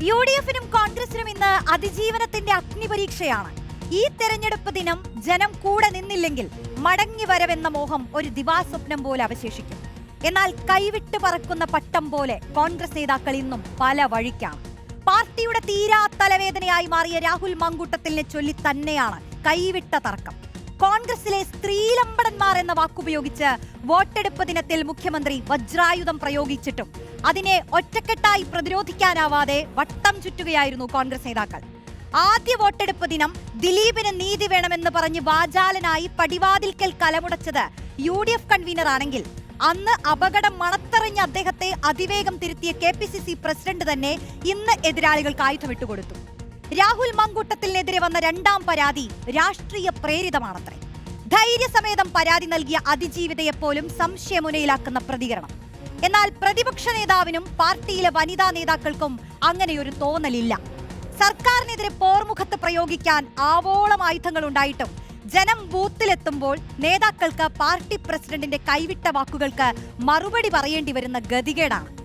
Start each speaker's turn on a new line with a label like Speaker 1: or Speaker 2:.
Speaker 1: യുഡിഎഫിനും കോൺഗ്രസിനും ഇന്ന് അതിജീവനത്തിന്റെ അഗ്നിപരീക്ഷയാണ്. ഈ തെരഞ്ഞെടുപ്പ് ദിനം ജനം കൂടെ നിന്നില്ലെങ്കിൽ മടങ്ങി വരവെന്ന മോഹം ഒരു ദിവാസ്വപ്നം പോലെ അവശേഷിക്കും. എന്നാൽ കൈവിട്ട് പറക്കുന്ന പട്ടം പോലെ കോൺഗ്രസ് നേതാക്കൾ ഇന്നും പല വഴിക്കാണ്. പാർട്ടിയുടെ തീരാ തലവേദനയായി മാറിയ രാഹുൽ മങ്കൂട്ടത്തിലിനെ ചൊല്ലി തന്നെയാണ് കൈവിട്ട തർക്കം. കോൺഗ്രസിലെ സ്ത്രീലമ്പടന്മാർ എന്ന വാക്കുപയോഗിച്ച് വോട്ടെടുപ്പ് ദിനത്തിൽ മുഖ്യമന്ത്രി വജ്രായുധം പ്രയോഗിച്ചിട്ടും അതിനെ ഒറ്റക്കെട്ടായി പ്രതിരോധിക്കാനാവാതെ വട്ടം ചുറ്റുകയായിരുന്നു കോൺഗ്രസ് നേതാക്കൾ. ആദ്യ വോട്ടെടുപ്പ് ദിനം ദിലീപിന് നീതി വേണമെന്ന് പറഞ്ഞ് വാചാലനായി പടിവാതിൽക്കൽ കലമുടച്ചത് UDF കൺവീനർ ആണെങ്കിൽ, അന്ന് അപകടം മണത്തെറിഞ്ഞ അദ്ദേഹത്തെ അതിവേഗം തിരുത്തിയ KPCC പ്രസിഡന്റ് തന്നെ ഇന്ന് എതിരാളികൾക്ക് ആയുധമിട്ട് കൊടുത്തു. രാഹുൽ മങ്കൂട്ടത്തിനെതിരെ വന്ന രണ്ടാം പരാതി രാഷ്ട്രീയ പ്രേരിതമാണത്രേ. ധൈര്യസമേതം പരാതി നൽകിയ അതിജീവിതയെപ്പോലും സംശയമുനയിലാക്കുന്ന പ്രതികരണം. എന്നാൽ പ്രതിപക്ഷ നേതാവിനും പാർട്ടിയിലെ വനിതാ നേതാക്കൾക്കും അങ്ങനെയൊരു തോന്നലില്ല. സർക്കാരിനെതിരെ പോർമുഖത്ത് പ്രയോഗിക്കാൻ ആവോളം ആയുധങ്ങൾ ഉണ്ടായിട്ടും ജനം ബൂത്തിലെത്തുമ്പോൾ നേതാക്കൾക്ക് പാർട്ടി പ്രസിഡന്റിന്റെ കൈവിട്ട വാക്കുകൾക്ക് മറുപടി പറയേണ്ടി വരുന്ന ഗതികേടാണ്.